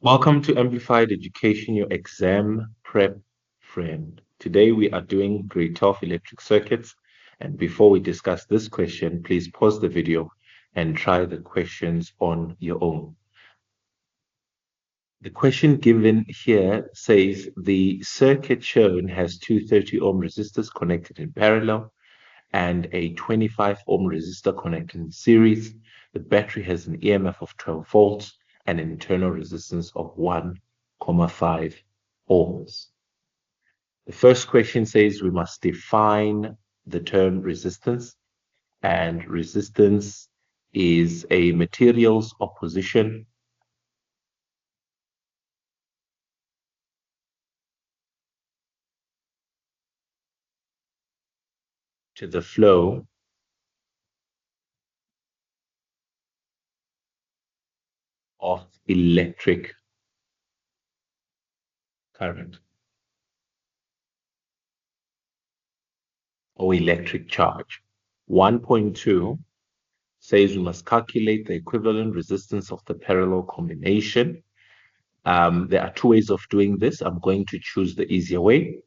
Welcome to Amplified Education, your exam prep friend. Today we are doing grade 12 electric circuits. And before we discuss this question, please pause the video and try the questions on your own. The question given here says the circuit shown has two 30 ohm resistors connected in parallel and a 25 ohm resistor connected in series. The battery has an EMF of 12 volts and an internal resistance of 1,5 ohms. The first question says we must define the term resistance, and resistance is a material's opposition to the flow of electric current or electric charge. 1.2 says we must calculate the equivalent resistance of the parallel combination. There are two ways of doing this. I'm going to choose the easier way.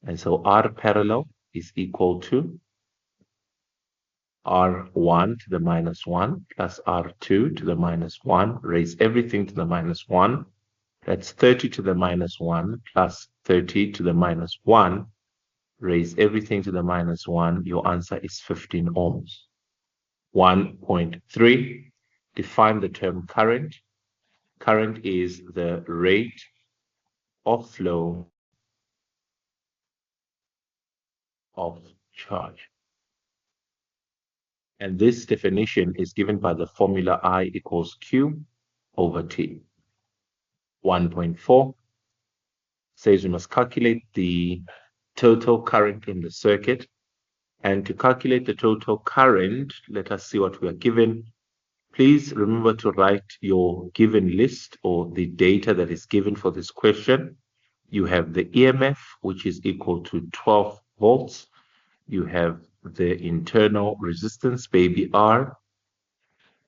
And so R parallel is equal to R1 to the minus 1 plus R2 to the minus 1. Raise everything to the minus 1. That's 30 to the minus 1 plus 30 to the minus 1. Raise everything to the minus 1. Your answer is 15 ohms. 1.3, define the term current. Current is the rate of flow of charge. And this definition is given by the formula I equals Q over T. 1.4 says we must calculate the total current in the circuit. And to calculate the total current, let us see what we are given. Please remember to write your given list or the data that is given for this question. You have the EMF, which is equal to 12 volts. You have the internal resistance, baby R,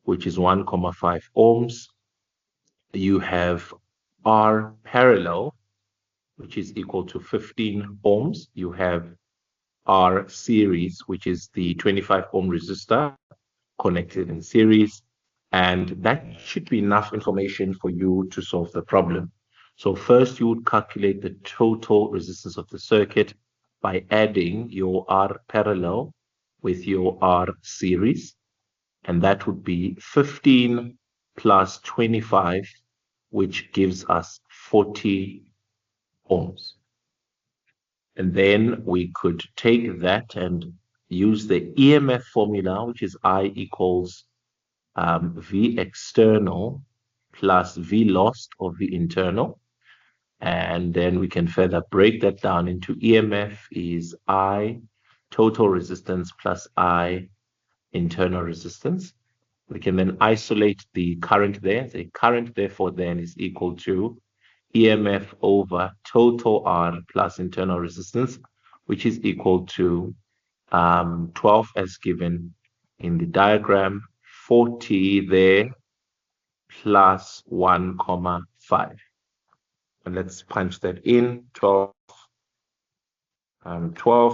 which is 1,5 ohms. You have R parallel, which is equal to 15 ohms. You have R series, which is the 25 ohm resistor connected in series. And that should be enough information for you to solve the problem. So first you would calculate the total resistance of the circuit by adding your R parallel with your R series. And that would be 15 plus 25, which gives us 40 ohms. And then we could take that and use the EMF formula, which is I equals V external plus V lost or V internal. And then we can further break that down into EMF is I total resistance plus I internal resistance. We can then isolate the current there. The current, therefore, then is equal to EMF over total R plus internal resistance, which is equal to 12 as given in the diagram, 40 there plus 1,5. And let's punch that in. 12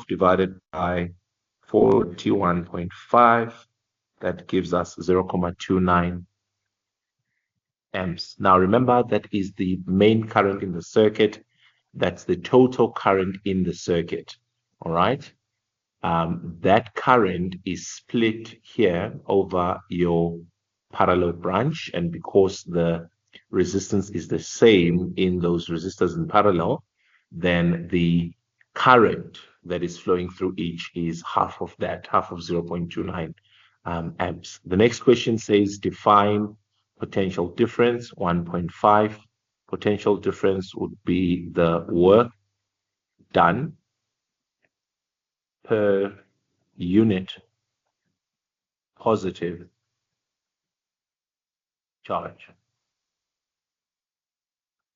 divided by 41.5. That gives us 0,29 amps. Now remember, that is the main current in the circuit. That's the total current in the circuit. All right. That current is split here over your parallel branch, and because the resistance is the same in those resistors in parallel, then the current that is flowing through each is half of that, half of 0.29 amps. The next question says define potential difference. 1.5 potential difference would be the work done per unit positive charge.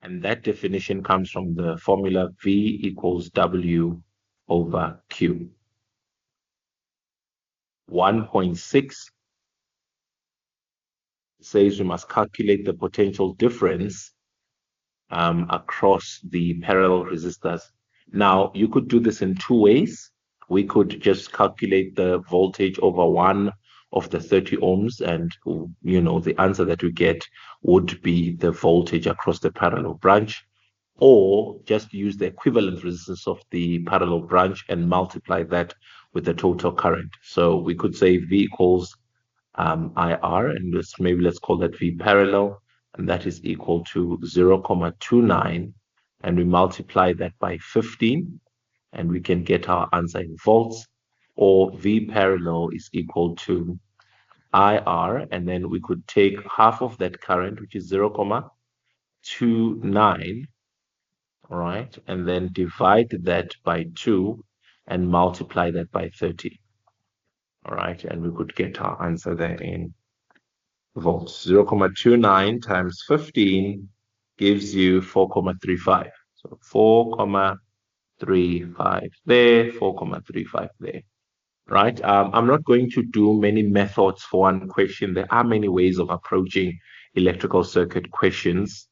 And that definition comes from the formula V equals W over Q. 1.6 says we must calculate the potential difference across the parallel resistors. Now, you could do this in two ways. We could just calculate the voltage over one of the 30 ohms, and the answer that we get would be the voltage across the parallel branch, or just use the equivalent resistance of the parallel branch and multiply that with the total current. So we could say V equals IR, and let's call that V parallel, and that is equal to 0.29, and we multiply that by 15, and we can get our answer in volts. Or V parallel is equal to IR, and then we could take half of that current, which is 0.29, all right, and then divide that by 2 and multiply that by 30. All right, and we could get our answer there in volts. 0.29 times 15 gives you 4.35. So 4.35 there, 4.35 there. Right? I'm not going to do many methods for one question. There are many ways of approaching electrical circuit questions.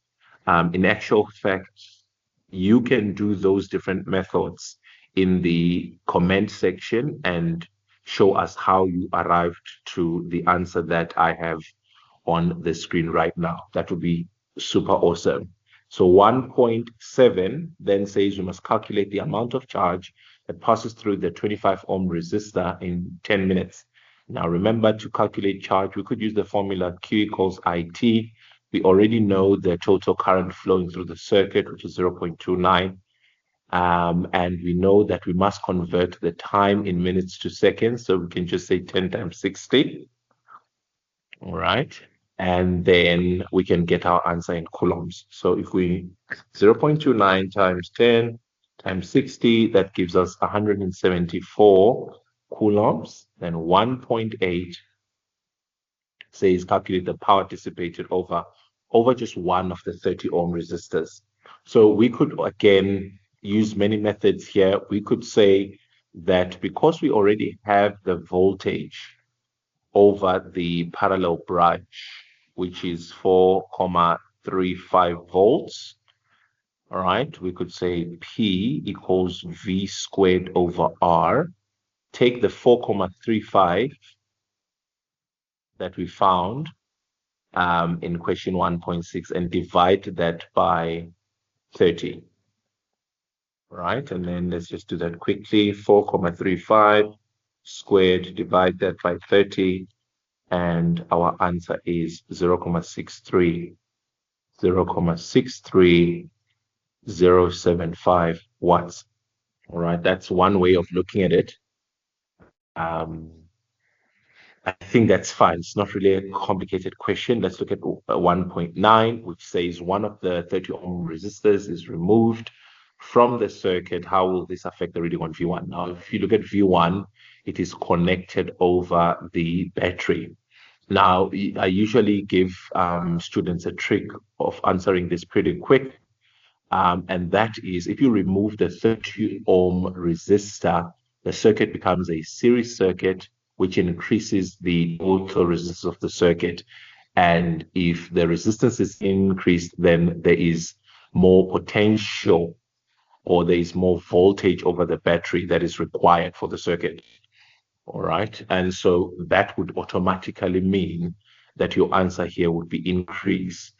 In actual fact, you can do those different methods in the comment section and show us how you arrived to the answer that I have on the screen right now. That would be super awesome. So 1.7 then says we must calculate the amount of charge that passes through the 25 ohm resistor in 10 minutes. Now remember, to calculate charge, we could use the formula Q equals IT. We already know the total current flowing through the circuit, which is 0.29. And we know that we must convert the time in minutes to seconds. So we can just say 10 times 60. All right. And then we can get our answer in coulombs. So if we 0.29 times 10 times 60, that gives us 174 coulombs. Then 1.8 says calculate the power dissipated over just one of the 30 ohm resistors. So we could again use many methods here. We could say that because we already have the voltage over the parallel branch, which is 4.35 volts, all right, we could say P equals V squared over R. Take the 4.35 that we found in question 1.6 and divide that by 30. Right, and then let's just do that quickly. 4.35 squared, divide that by 30, and our answer is 0.63075 watts. All right, that's one way of looking at it. I think that's fine. It's not really a complicated question. Let's look at 1.9, which says one of the 30 ohm resistors is removed from the circuit. How will this affect the reading on V1? Now, if you look at V1, it is connected over the battery. Now, I usually give students a trick of answering this pretty quick. And that is, if you remove the 30 ohm resistor, the circuit becomes a series circuit, which increases the total resistance of the circuit. And if the resistance is increased, then there is more potential, or there is more voltage over the battery that is required for the circuit. All right. And so that would automatically mean that your answer here would be increased.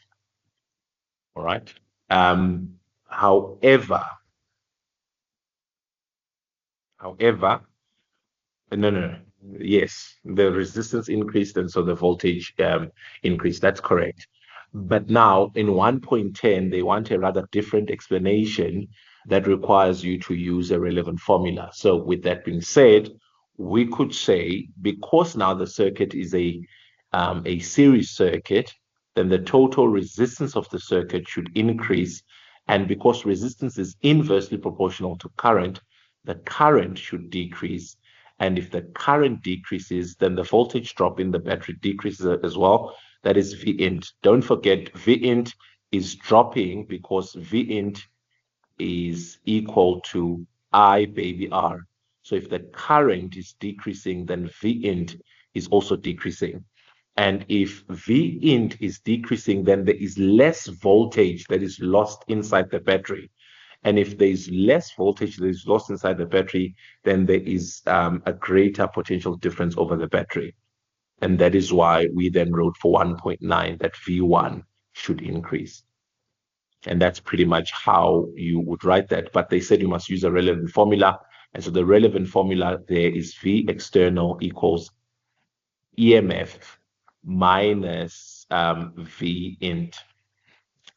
All right. However, no. Yes, the resistance increased, and so the voltage increased. That's correct. But now in 1.10, they want a rather different explanation that requires you to use a relevant formula. So with that being said, we could say, because now the circuit is a series circuit, then the total resistance of the circuit should increase. And because resistance is inversely proportional to current, the current should decrease. And if the current decreases, then the voltage drop in the battery decreases as well. That is Vint. Don't forget, Vint is dropping because Vint is equal to I baby R. So if the current is decreasing, then Vint is also decreasing. And if V int is decreasing, then there is less voltage that is lost inside the battery. And if there is less voltage that is lost inside the battery, then there is a greater potential difference over the battery. And that is why we then wrote for 1.9 that V1 should increase. And that's pretty much how you would write that. But they said you must use a relevant formula. And so the relevant formula there is V external equals EMF minus V int.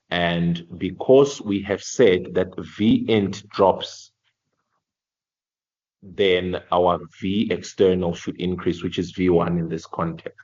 And because we have said that V int drops, then our V external should increase, which is V1 in this context.